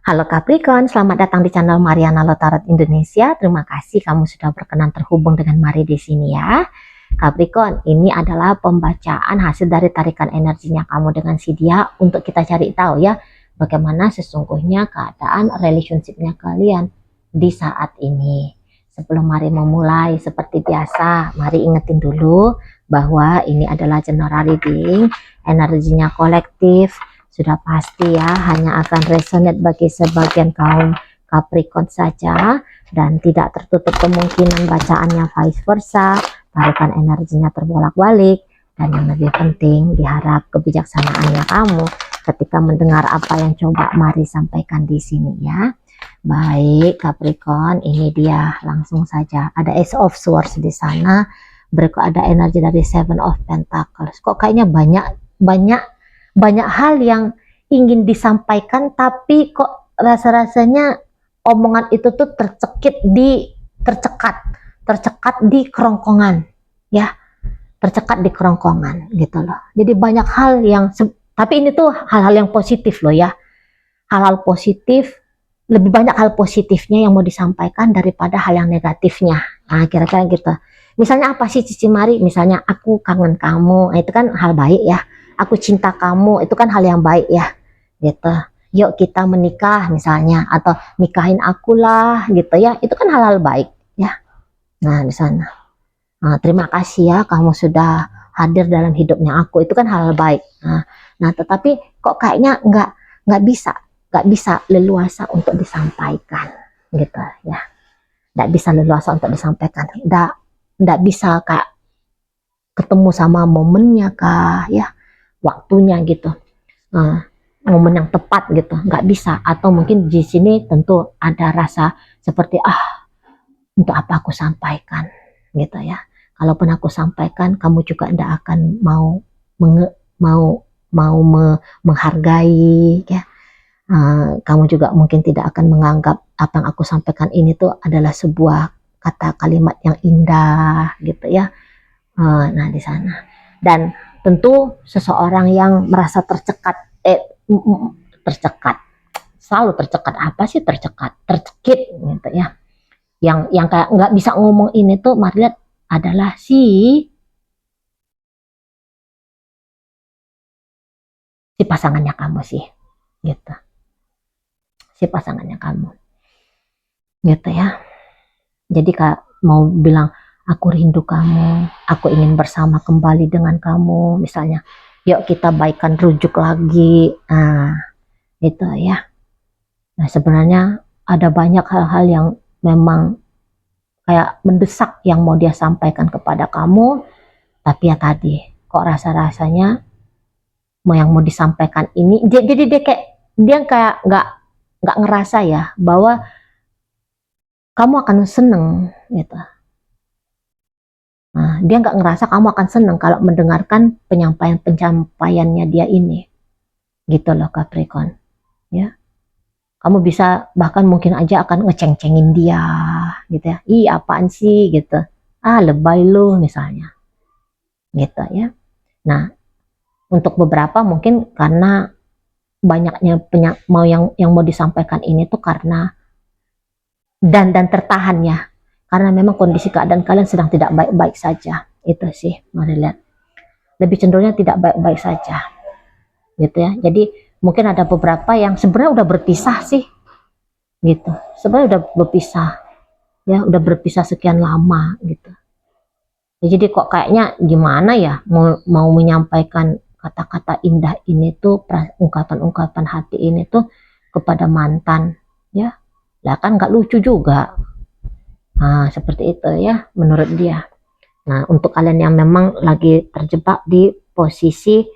Halo Capricorn, selamat datang di channel Mariana Lotarot Indonesia. Terima kasih kamu sudah berkenan terhubung dengan Mari di sini ya. Capricorn, ini adalah pembacaan hasil dari tarikan energinya kamu dengan si dia untuk kita cari tahu ya bagaimana sesungguhnya keadaan relationship-nya kalian di saat ini. Sebelum Mari memulai, seperti biasa, Mari ingetin dulu bahwa ini adalah general reading, energinya kolektif. Sudah pasti ya, hanya akan resonate bagi sebagian kaum Capricorn saja dan tidak tertutup kemungkinan bacaannya vice versa, tarikan energinya terbolak-balik, dan yang lebih penting diharap kebijaksanaannya kamu ketika mendengar apa yang coba Mari sampaikan di sini ya. Baik Capricorn, ini dia langsung saja. Ada Ace of Swords di sana, berikut ada energi dari Seven of Pentacles. Kok kayaknya banyak hal yang ingin disampaikan, tapi kok rasa-rasanya omongan itu tuh tercekat di kerongkongan ya, tercekat di kerongkongan gitu loh. Jadi banyak hal yang tapi ini tuh hal-hal yang positif loh ya, hal-hal positif, lebih banyak hal positifnya yang mau disampaikan daripada hal yang negatifnya. Nah kira-kira gitu. Misalnya apa sih Cici Mari? Misalnya aku kangen kamu, itu kan hal baik ya. Aku cinta kamu, itu kan hal yang baik ya, gitu. Yuk kita menikah misalnya, atau nikahin aku lah, gitu ya. Itu kan hal-hal baik ya. Nah di sana, nah, terima kasih ya kamu sudah hadir dalam hidupnya aku. Itu kan hal-hal baik. Nah tetapi kok kayaknya nggak bisa leluasa untuk disampaikan, gitu ya. Nggak bisa leluasa untuk disampaikan. Nggak bisa kayak ketemu sama momennya kah ya, waktunya gitu, momen yang tepat gitu, nggak bisa. Atau mungkin di sini tentu ada rasa seperti untuk apa aku sampaikan gitu ya. Kalaupun aku sampaikan, kamu juga tidak akan menghargai ya. Kamu juga mungkin tidak akan menganggap apa yang aku sampaikan ini tuh adalah sebuah kata kalimat yang indah gitu ya. Nah di sana, dan tentu seseorang yang merasa tercekat, selalu tercekat, apa sih tercekit gitu ya, yang kayak nggak bisa ngomong ini tuh Mari lihat adalah si pasangannya kamu sih gitu, si pasangannya kamu gitu ya. Jadi kak mau bilang aku rindu kamu, aku ingin bersama kembali dengan kamu misalnya, yuk kita baikan rujuk lagi, nah itu ya. Nah sebenarnya ada banyak hal-hal yang memang kayak mendesak yang mau dia sampaikan kepada kamu, tapi ya tadi kok rasa-rasanya yang mau disampaikan ini jadi dia kayak nggak ngerasa ya bahwa kamu akan seneng gitu. Nah, dia nggak ngerasa kamu akan seneng kalau mendengarkan penyampaiannya dia ini, gitu loh Capricorn ya. Kamu bisa bahkan mungkin aja akan ngeceng-cengin dia gitu ya, ih apaan sih gitu, lebay lu misalnya gitu ya. Nah untuk beberapa mungkin karena banyaknya yang mau disampaikan ini tuh karena dan tertahan ya, karena memang kondisi keadaan kalian sedang tidak baik-baik saja. Itu sih Mari lihat, lebih cenderungnya tidak baik-baik saja gitu ya. Jadi mungkin ada beberapa yang sebenarnya udah berpisah sih gitu, sebenarnya udah berpisah ya, udah berpisah sekian lama gitu ya. Jadi kok kayaknya gimana ya mau menyampaikan kata-kata indah ini tuh, ungkapan-ungkapan hati ini tuh kepada mantan ya, lah kan nggak lucu juga. Nah seperti itu ya menurut dia. Nah untuk kalian yang memang lagi terjebak di posisi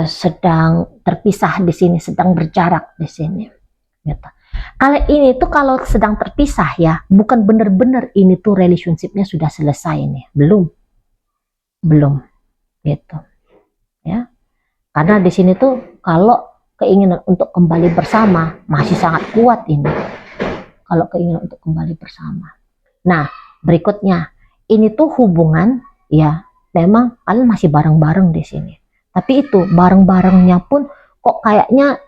sedang terpisah di sini, sedang berjarak di sini gitu. Kalian ini tuh kalau sedang terpisah ya, bukan bener-bener ini tuh relationshipnya sudah selesai nih, belum gitu ya. Karena di sini tuh kalau keinginan untuk kembali bersama masih sangat kuat ini, kalau keinginan untuk kembali bersama. Nah berikutnya, ini tuh hubungan ya, memang kalian masih bareng-bareng di sini, tapi itu bareng-barengnya pun kok kayaknya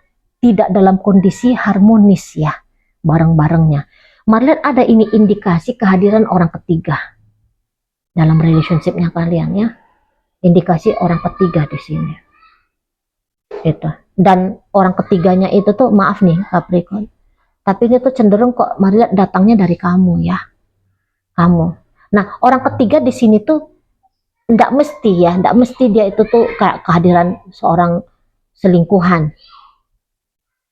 tidak dalam kondisi harmonis ya bareng-barengnya. Mari lihat ada ini indikasi kehadiran orang ketiga dalam relationshipnya kalian ya. Indikasi orang ketiga di sini. Itu. Dan orang ketiganya itu tuh maaf nih Capricorn. Tapi ini tuh cenderung kok mari lihat datangnya dari kamu ya. Kamu. Nah, orang ketiga di sini tuh enggak mesti ya, enggak mesti dia itu tuh kayak kehadiran seorang selingkuhan.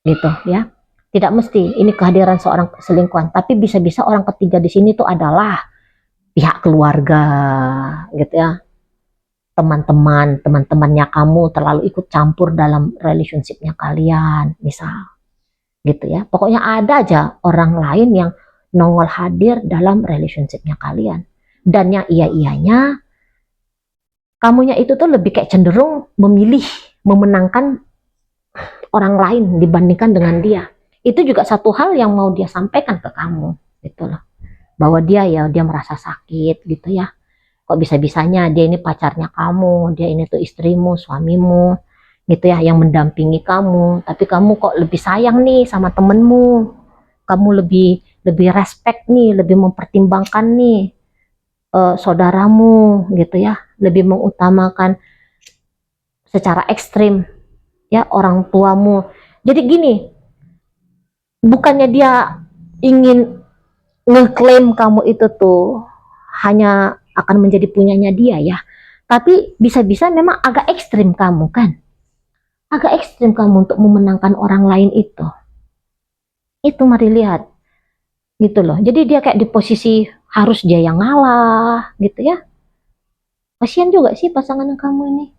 Gitu ya. Tidak mesti ini kehadiran seorang selingkuhan, tapi bisa-bisa orang ketiga di sini tuh adalah pihak keluarga gitu ya. Teman-temannya kamu terlalu ikut campur dalam relationshipnya kalian, misal. Gitu ya. Pokoknya ada aja orang lain yang nongol hadir dalam relationshipnya kalian. Dan yang iya-iyanya kamunya itu tuh lebih kayak cenderung memilih memenangkan orang lain dibandingkan dengan dia. Itu juga satu hal yang mau dia sampaikan ke kamu gitu loh, bahwa dia merasa sakit gitu ya, kok bisa-bisanya dia ini pacarnya kamu, dia ini tuh istrimu, suamimu gitu ya, yang mendampingi kamu, tapi kamu kok lebih sayang nih sama temenmu, kamu lebih respect nih, lebih mempertimbangkan nih saudaramu gitu ya, lebih mengutamakan secara ekstrim ya orang tuamu. Jadi gini, bukannya dia ingin ngeklaim kamu itu tuh hanya akan menjadi punyanya dia ya, tapi bisa-bisa memang agak ekstrim kamu kan, agak ekstrim kamu untuk memenangkan orang lain itu mari lihat gitu loh. Jadi dia kayak di posisi harus dia yang ngalah gitu ya. Kasihan juga sih pasangan kamu ini,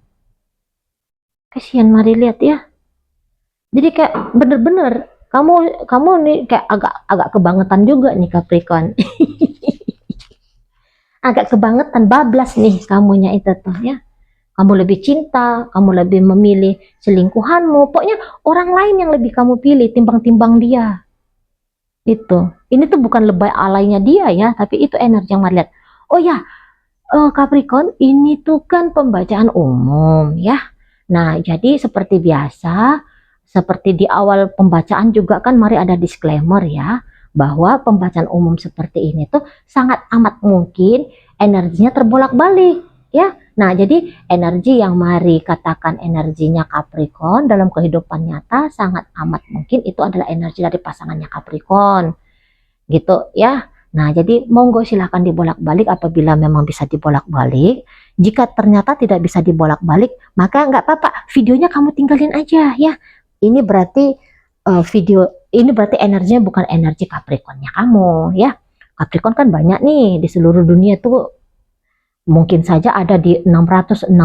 kasihan, mari lihat ya. Jadi kayak bener-bener kamu nih kayak agak kebangetan juga nih Capricorn. Agak kebangetan, bablas nih kamunya itu tuh ya. Kamu lebih cinta, kamu lebih memilih selingkuhanmu, pokoknya orang lain yang lebih kamu pilih timbang-timbang dia. Itu. Ini tuh bukan lebay alaynya dia ya, tapi itu energi yang mari lihat. Oh ya, Capricorn, ini tuh kan pembacaan umum ya. Nah, jadi seperti biasa, seperti di awal pembacaan juga kan mari ada disclaimer ya, bahwa pembacaan umum seperti ini tuh sangat amat mungkin energinya terbolak-balik ya. Nah, jadi energi yang mari katakan energinya Capricorn dalam kehidupan nyata sangat amat mungkin itu adalah energi dari pasangannya Capricorn. Gitu ya. Nah, jadi monggo silahkan dibolak-balik apabila memang bisa dibolak-balik. Jika ternyata tidak bisa dibolak-balik, maka nggak apa-apa, videonya kamu tinggalin aja ya. Ini berarti ini berarti energinya bukan energi Capricornnya kamu ya. Capricorn kan banyak nih di seluruh dunia tuh, mungkin saja ada di 666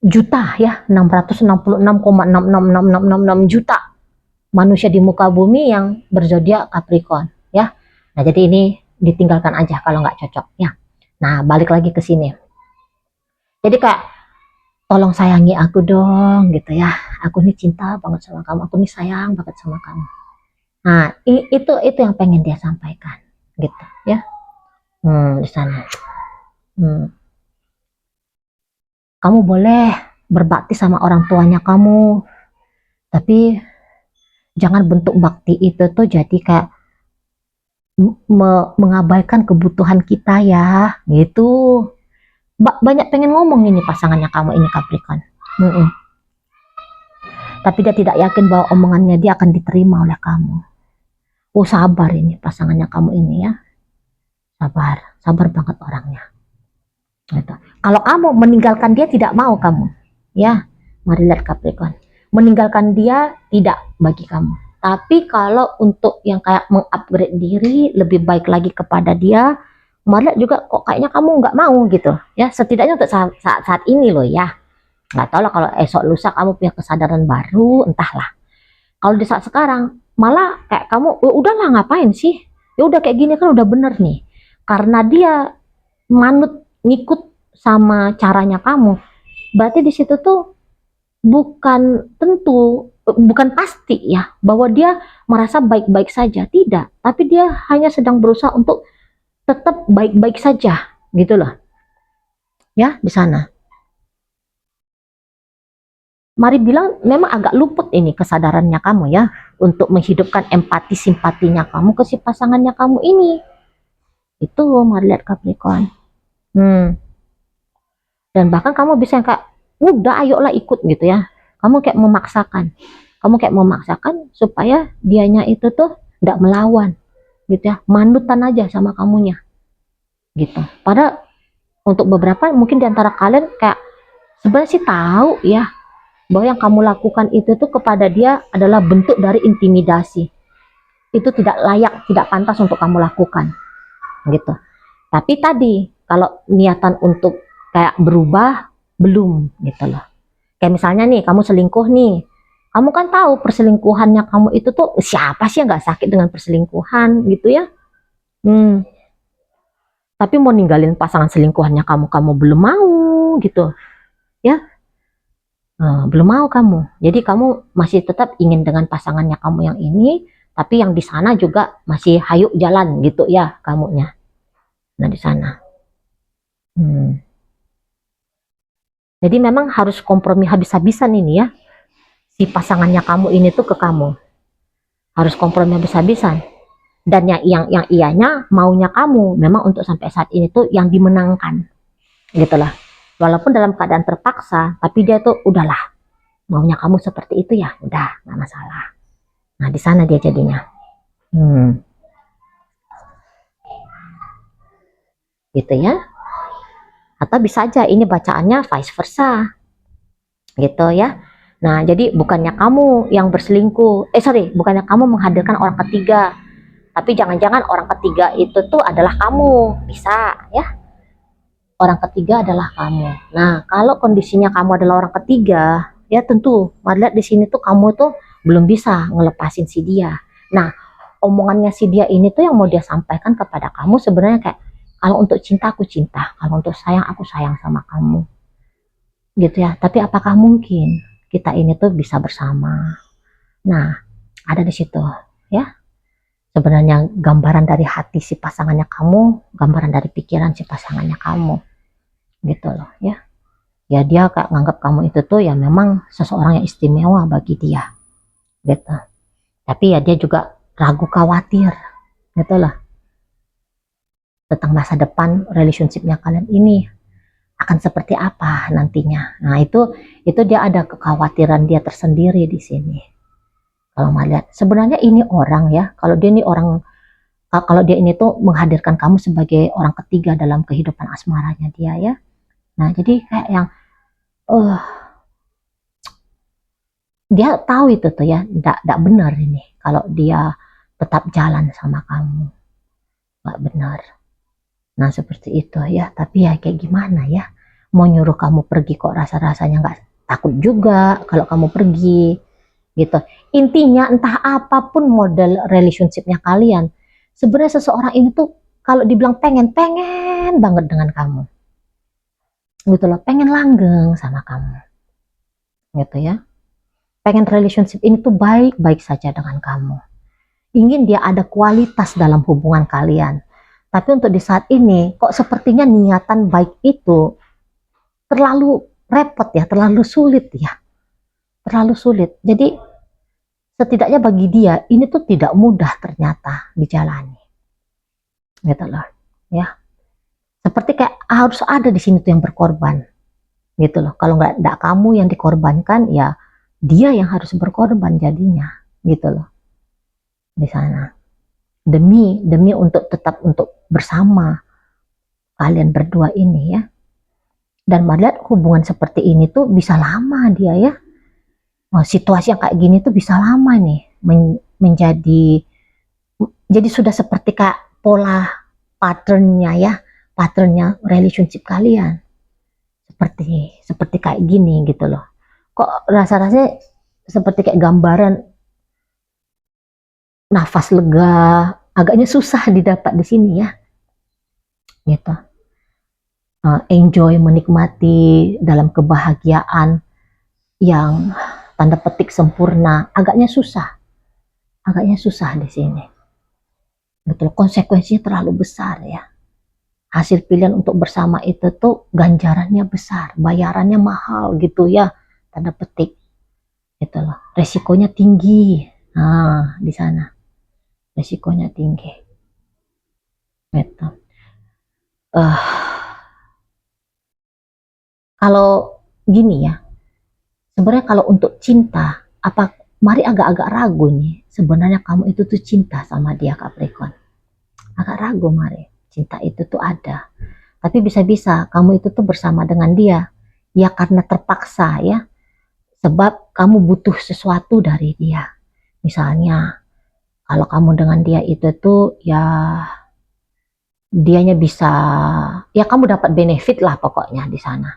juta ya, 666,66666 juta manusia di muka bumi yang berzodiak Capricorn ya. Nah, jadi ini ditinggalkan aja kalau nggak cocok ya. Nah, balik lagi ke sini. Jadi kak, tolong sayangi aku dong gitu ya. Aku nih cinta banget sama kamu, aku nih sayang banget sama kamu. Nah, itu yang pengen dia sampaikan gitu ya. Di sana. Kamu boleh berbakti sama orang tuanya kamu, tapi jangan bentuk bakti itu tuh jadi kayak mengabaikan kebutuhan kita ya, gitu. Banyak pengen ngomong ini pasangannya kamu ini Capricorn. Tapi dia tidak yakin bahwa omongannya dia akan diterima oleh kamu. Oh, sabar ini pasangannya kamu ini ya. Sabar banget orangnya. Gitu. Kalau kamu meninggalkan dia tidak mau kamu, ya, mari lihat Capricorn. Meninggalkan dia tidak bagi kamu. Tapi kalau untuk yang kayak mengupgrade diri, lebih baik lagi kepada dia, mari lihat juga kok kayaknya kamu nggak mau gitu, ya. Setidaknya untuk saat ini loh ya. Nggak tahu lah kalau esok lusa kamu punya kesadaran baru, entahlah. Kalau di saat sekarang malah kayak kamu, udahlah ngapain sih? Ya udah kayak gini kan udah bener nih. Karena dia manut ngikut sama caranya kamu, berarti di situ tuh bukan pasti ya bahwa dia merasa baik-baik saja, tidak, tapi dia hanya sedang berusaha untuk tetap baik-baik saja gitu loh ya di sana. mari bilang memang agak luput ini kesadarannya kamu ya untuk menghidupkan empati simpatinya kamu ke si pasangannya kamu ini. Itu mari lihat Capricorn. Dan bahkan kamu bisa yang kayak udah ayolah ikut gitu ya. Kamu kayak memaksakan. Kamu kayak memaksakan supaya dianya itu tuh tidak melawan gitu ya. Manutan aja sama kamunya. Gitu. Padahal untuk beberapa mungkin diantara kalian kayak sebenarnya sih tahu ya bahwa yang kamu lakukan itu tuh kepada dia adalah bentuk dari intimidasi. Itu tidak layak, tidak pantas untuk kamu lakukan. Gitu. Tapi tadi kalau niatan untuk kayak berubah belum gitu loh. Kayak misalnya nih kamu selingkuh nih, kamu kan tahu perselingkuhannya kamu itu tuh siapa sih yang nggak sakit dengan perselingkuhan gitu ya. Tapi mau ninggalin pasangan selingkuhannya kamu belum mau gitu ya. Belum mau kamu. Jadi kamu masih tetap ingin dengan pasangannya kamu yang ini, tapi yang di sana juga masih hayu jalan gitu ya kamunya. Nah di sana. Jadi memang harus kompromi habis-habisan ini ya. Si pasangannya kamu ini tuh ke kamu. Harus kompromi habis-habisan. Dan yang ianya maunya kamu memang untuk sampai saat ini tuh yang dimenangkan. Gitu lah. Walaupun dalam keadaan terpaksa, tapi dia tuh udahlah. Maunya kamu seperti itu ya, udah nggak masalah. Nah di sana dia jadinya. Gitu ya. Atau bisa aja ini bacaannya vice versa. Gitu ya. Nah, jadi bukannya kamu yang berselingkuh, bukannya kamu menghadirkan orang ketiga, tapi jangan-jangan orang ketiga itu tuh adalah kamu, bisa ya. Orang ketiga adalah kamu. Nah, kalau kondisinya kamu adalah orang ketiga, ya tentu, lihat di sini tuh kamu tuh belum bisa ngelepasin si dia. Nah, omongannya si dia ini tuh yang mau dia sampaikan kepada kamu sebenarnya kayak, kalau untuk cinta aku cinta, kalau untuk sayang aku sayang sama kamu. Gitu ya. Tapi apakah mungkin kita ini tuh bisa bersama? Nah, ada di situ ya. Sebenarnya gambaran dari hati si pasangannya kamu, gambaran dari pikiran si pasangannya kamu. Gitu loh ya. Ya dia kayak nganggap kamu itu tuh ya memang seseorang yang istimewa bagi dia. Gitu. Tapi ya dia juga ragu khawatir. Gitu loh. Tentang masa depan relationship-nya kalian ini akan seperti apa nantinya. Nah, itu dia ada kekhawatiran dia tersendiri di sini. Kalau melihat sebenarnya ini orang ya, kalau dia ini tuh menghadirkan kamu sebagai orang ketiga dalam kehidupan asmaranya dia ya. Nah, jadi kayak yang dia tahu itu tuh ya, enggak benar ini kalau dia tetap jalan sama kamu. Enggak benar. Nah, seperti itu ya, tapi ya kayak gimana ya? Mau nyuruh kamu pergi kok rasa-rasanya nggak takut juga kalau kamu pergi gitu. Intinya entah apapun model relationshipnya kalian, sebenarnya seseorang ini tuh kalau dibilang pengen banget dengan kamu gitu loh, pengen langgeng sama kamu gitu ya, pengen relationship ini tuh baik-baik saja dengan kamu, ingin dia ada kualitas dalam hubungan kalian. Tapi untuk di saat ini kok sepertinya niatan baik itu terlalu repot ya, terlalu sulit ya, terlalu sulit. Jadi setidaknya bagi dia ini tuh tidak mudah ternyata dijalani, gitu loh, ya. Seperti kayak harus ada di sini tuh yang berkorban, gitu loh. Kalau nggak kamu yang dikorbankan, ya dia yang harus berkorban jadinya, gitu loh, di sana. Demi untuk tetap untuk bersama kalian berdua ini ya. Dan melihat hubungan seperti ini tuh bisa lama dia ya. Situasi yang kayak gini tuh bisa lama nih menjadi jadi sudah seperti kayak pola patternnya relationship kalian seperti kayak gini gitu loh. Kok rasa-rasanya seperti kayak gambaran nafas lega, agaknya susah didapat di sini ya gitu. Enjoy, menikmati dalam kebahagiaan yang tanda petik sempurna, agaknya susah di sini. Betul, konsekuensinya terlalu besar ya. Hasil pilihan untuk bersama itu tuh ganjarannya besar, bayarannya mahal gitu ya, tanda petik. Gitu loh. Resikonya tinggi. Nah, di sana resikonya tinggi. Gitu. Kalau gini ya, sebenarnya kalau untuk cinta, apa Mari agak-agak ragu nih. Sebenarnya kamu itu tuh cinta sama dia, Capricorn. Agak ragu Mari. Cinta itu tuh ada. Tapi bisa-bisa kamu itu tuh bersama dengan dia. Ya karena terpaksa ya. Sebab kamu butuh sesuatu dari dia. Misalnya, kalau kamu dengan dia itu tuh ya dianya bisa, ya kamu dapat benefit lah pokoknya di sana.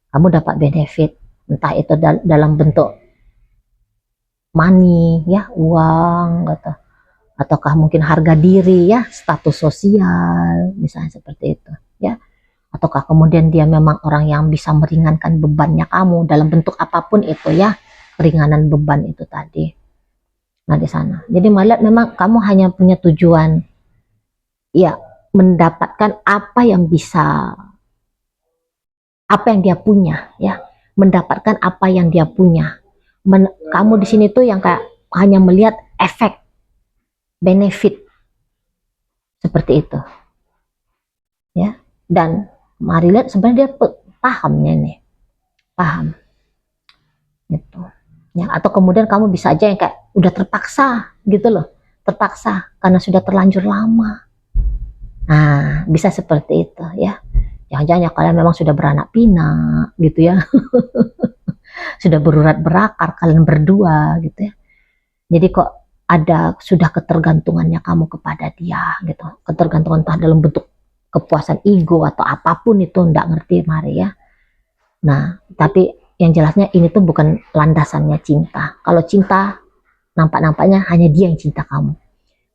Kamu dapat benefit, entah itu dalam bentuk money ya, uang gitu, ataukah mungkin harga diri ya, status sosial misalnya seperti itu ya, ataukah kemudian dia memang orang yang bisa meringankan bebannya kamu dalam bentuk apapun itu ya, keringanan beban itu tadi. Nah di sana jadi melihat memang kamu hanya punya tujuan ya, mendapatkan apa yang dia punya ya, mendapatkan apa yang dia punya. Kamu di sini tuh yang kayak hanya melihat efek, benefit seperti itu ya. Dan mari lihat sebenarnya dia pahamnya nih, paham gitu ya. Atau kemudian kamu bisa aja yang kayak udah terpaksa gitu loh, terpaksa karena sudah terlanjur lama. Nah bisa seperti itu ya. Jangan-jangan ya kalian memang sudah beranak pinak gitu ya. Sudah berurat berakar kalian berdua gitu ya. Jadi kok ada sudah ketergantungannya kamu kepada dia gitu. Ketergantungan entah dalam bentuk kepuasan ego atau apapun itu, enggak ngerti Mari ya. Nah, tapi yang jelasnya ini tuh bukan landasannya cinta. Kalau cinta nampak-nampaknya hanya dia yang cinta kamu.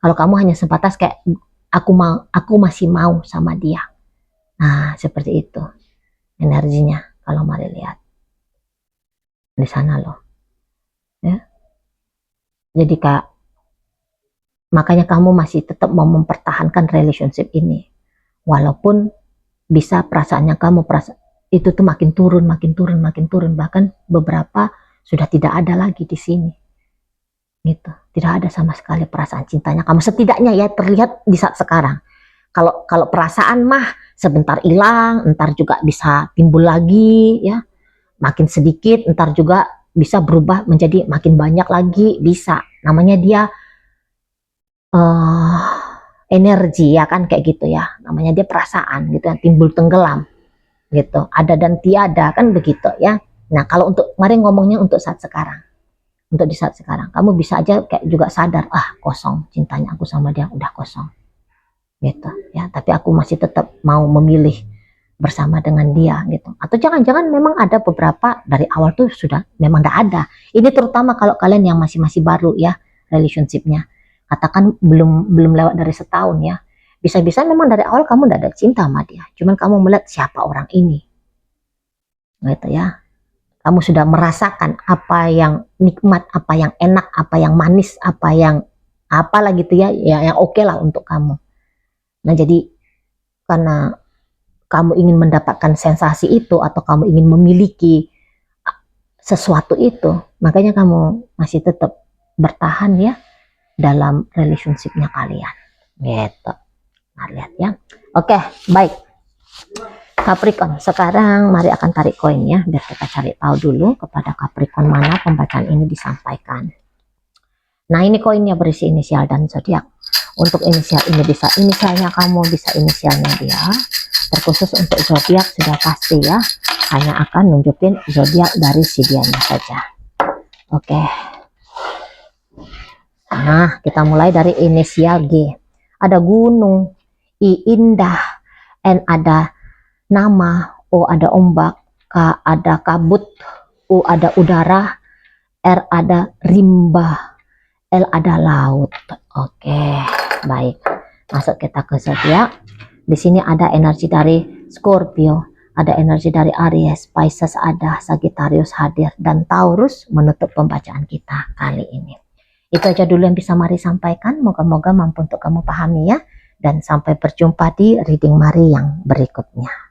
Kalau kamu hanya sebatas kayak aku masih mau sama dia. Nah, seperti itu energinya kalau Mari lihat di sana loh. Ya. Jadi kak, makanya kamu masih tetap mau mempertahankan relationship ini. Walaupun bisa perasaannya kamu itu tuh makin turun, makin turun, makin turun. Bahkan beberapa sudah tidak ada lagi di sini. Gitu. Tidak ada sama sekali perasaan cintanya kamu. Setidaknya ya terlihat di saat sekarang. Kalau perasaan mah sebentar hilang, entar juga bisa timbul lagi ya. Makin sedikit, entar juga bisa berubah menjadi makin banyak lagi, bisa. Namanya dia energi ya kan, kayak gitu ya, namanya dia perasaan gitu yang timbul tenggelam gitu, ada dan tiada kan begitu ya. Nah kalau untuk Mari ngomongnya untuk saat sekarang, untuk di saat sekarang kamu bisa aja kayak juga sadar, kosong cintanya aku sama dia, udah kosong gitu ya, tapi aku masih tetap mau memilih bersama dengan dia gitu. Atau jangan-jangan memang ada beberapa dari awal tuh sudah memang tidak ada. Ini terutama kalau kalian yang masih baru ya relationshipnya, katakan belum lewat dari setahun ya, bisa-bisa memang dari awal kamu tidak ada cinta sama dia, cuman kamu melihat siapa orang ini gitu ya. Kamu sudah merasakan apa yang nikmat, apa yang enak, apa yang manis, apa yang apalah gitu ya, yang oke lah untuk kamu. Nah jadi karena kamu ingin mendapatkan sensasi itu atau kamu ingin memiliki sesuatu itu, makanya kamu masih tetap bertahan ya dalam relationshipnya kalian gitu. Nah, lihat ya. Oke, baik Capricorn, sekarang Mari akan tarik koin ya, biar kita cari tahu dulu kepada Capricorn mana pembacaan ini disampaikan. Nah ini koinnya berisi inisial dan zodiak. Untuk inisial ini bisa inisialnya kamu, bisa inisialnya dia. Terkhusus untuk zodiak sudah pasti ya, hanya akan nunjukin zodiak dari si dianya saja. Oke. Nah kita mulai dari inisial G. Ada gunung, I indah, N ada nama, O ada ombak, K ada kabut, U ada udara, R ada rimba, L ada laut. Oke, baik. Masuk kita ke zodiak. Di sini ada energi dari Scorpio, ada energi dari Aries, Pisces ada, Sagittarius hadir, dan Taurus menutup pembacaan kita kali ini. Itu aja dulu yang bisa Mari sampaikan. Moga-moga mampu untuk kamu pahami ya. Dan sampai berjumpa di reading Mari yang berikutnya.